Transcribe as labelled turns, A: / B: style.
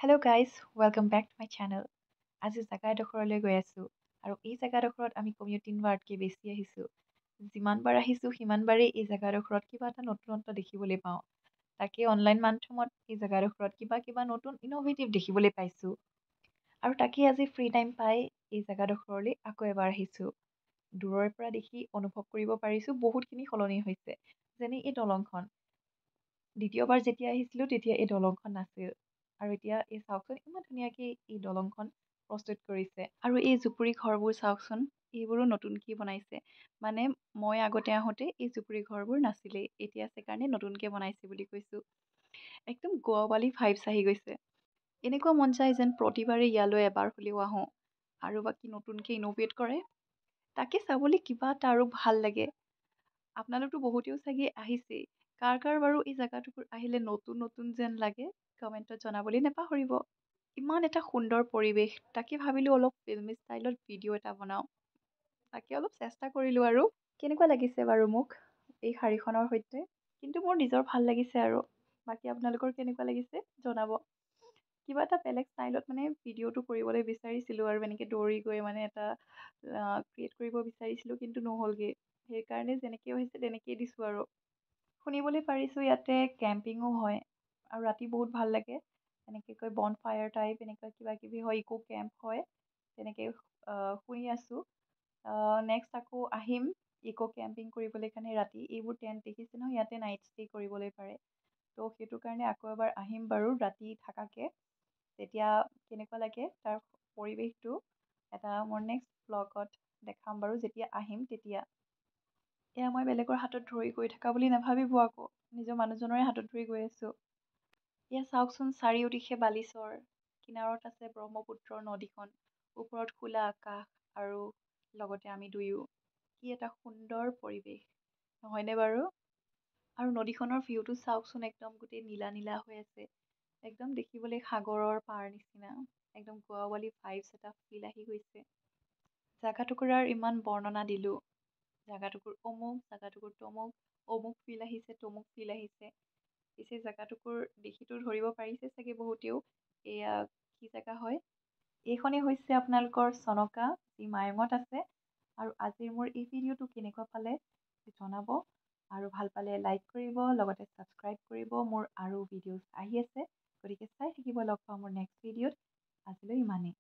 A: Hello' guys welcome back to my channel. আজি জেগা এডোখৰলৈ গৈ আছোঁ আৰু এই জেগাডোখৰত আমি কমেও 3বাৰতকৈ বেছি আহিছোঁ। যিমানবাৰ আহিছোঁ সিমানবাৰেই এই জেগাডোখৰত কিবা এটা নতুনত্ব দেখিবলৈ পাওঁ। তাকে অনলাইন মাধ্যমত এই জেগাডোখৰত কিবা কিবা নতুন ইন'ভেটিভ দেখিবলৈ পাইছোঁ আৰু তাকেই আজি ফ্ৰী টাইম পাই এই জেগাডোখৰলৈ আকৌ এবাৰ আহিছোঁ। দূৰৰ পৰা দেখি অনুভৱ কৰিব পাৰিছোঁ বহুতখিনি সলনি হৈছে। যেনে এই দলংখন, দ্বিতীয়বাৰ যেতিয়া আহিছিলোঁ তেতিয়া এই দলংখন নাছিল আৰু এতিয়া এই চাওকচোন ইমান ধুনীয়াকৈ এই দলংখন প্ৰস্তুত কৰিছে। আৰু এই জুপুৰি ঘৰবোৰ চাওকচোন, এইবোৰো নতুনকৈ বনাইছে। মানে মই আগতে আহোঁতে এই জুপুৰি ঘৰবোৰ নাছিলেই, এতিয়া আছে কাৰণে নতুনকৈ বনাইছে বুলি কৈছোঁ। একদম গোৱাবালি ভাইবছ আহি গৈছে। এনেকুৱা মন যায় যেন প্ৰতিবাৰে ইয়ালৈ এবাৰ হ'লেও আহোঁ আৰু বাকী নতুনকৈ ইন'ভেট কৰে তাকে চাবলৈ কিবা এটা আৰু ভাল লাগে। আপোনালোকতো বহুতেও চাগে আহিছেই। কাৰ কাৰ বাৰু এই জেগাটুকুৰ আহিলে নতুন নতুন যেন লাগে কমেণ্টত জনাবলৈ নাপাহৰিব। ইমান এটা সুন্দৰ পৰিৱেশ, তাকে ভাবিলোঁ অলপ ফিল্মি ষ্টাইলত ভিডিঅ' এটা বনাওঁ। তাকে অলপ চেষ্টা কৰিলোঁ আৰু। কেনেকুৱা লাগিছে বাৰু মোক এই শাড়ীখনৰ সৈতে? কিন্তু মোৰ নিজৰ ভাল লাগিছে আৰু। বাকী আপোনালোকৰ কেনেকুৱা লাগিছে জনাব। কিবা এটা বেলেগ ষ্টাইলত মানে ভিডিঅ'টো কৰিবলৈ বিচাৰিছিলোঁ আৰু এনেকৈ দৌৰি গৈ মানে এটা ক্ৰিয়েট কৰিব বিচাৰিছিলোঁ কিন্তু নহ'লগৈ। সেইকাৰণে যেনেকৈ হৈছে তেনেকেই দিছোঁ আৰু। শুনিবলৈ পাৰিছোঁ ইয়াতে কেম্পিঙো হয় আৰু ৰাতি বহুত ভাল লাগে। এনেকৈ কৈ বন ফায়াৰ টাইপ এনেকুৱা কিবা কিবি হয়, ইকো কেম্প হয়, তেনেকৈ শুনি আছোঁ। নেক্সট আকৌ আহিম ইক' কেম্পিং কৰিবলৈ কাৰণে ৰাতি। এইবোৰ টেণ্ট দেখিছে নহয়, ইয়াতে নাইট ষ্টে কৰিবলৈ পাৰে। ত' সেইটো কাৰণে আকৌ এবাৰ আহিম বাৰু ৰাতি থাকাকৈ। তেতিয়া কেনেকুৱা লাগে তাৰ পৰিৱেশটো এটা মোৰ নেক্সট ব্লগত দেখাম বাৰু যেতিয়া আহিম তেতিয়া। এয়া মই বেলেগৰ হাতত ধৰি গৈ থকা বুলি নাভাবিব আকৌ, নিজৰ মানুহজনৰে হাতত ধৰি গৈ আছোঁ। এয়া চাওকচোন চাৰিওদিশে বালিচৰ, কিনাৰত আছে ব্ৰহ্মপুত্ৰৰ নদীখন, ওপৰত খোলা আকাশ আৰু লগতে আমি দুয়ো। কি এটা সুন্দৰ পৰিৱেশ নহয়নে বাৰু? আৰু নদীখনৰ ভিউটো চাওকচোন, একদম গোটেই নীলা নীলা হৈ আছে। একদম দেখিবলৈ সাগৰৰ পাৰ নিচিনা, একদম গোৱাৱালী ভাইবছ এটা ফিল আহি গৈছে। জাগা ইমান বৰ্ণনা দিলোঁ, জাগাটুকুৰ অমুক, জাগাটুকুৰ তমুক, অমুক ফিল আহিছে, তমুক ফিল আহিছে। পিছে জাগাটুকুৰ দেখিতো ধৰিব পাৰিছে চাগে বহুতেও, এয়া কি জেগা হয়। এইখনেই হৈছে আপোনালোকৰ চনকা, যি মায়ঙত আছে। আৰু আজিৰ মোৰ এই ভিডিঅ'টো কেনেকুৱা পালে জনাব আৰু ভাল পালে লাইক কৰিব, লগতে ছাবস্ক্ৰাইব কৰিব। মোৰ আৰু ভিডিঅ'ছ আহি আছে, গতিকে চাই থাকিব। লগ পাওঁ মোৰ নেক্সট ভিডিঅ'ত। আজিলৈ ইমানেই।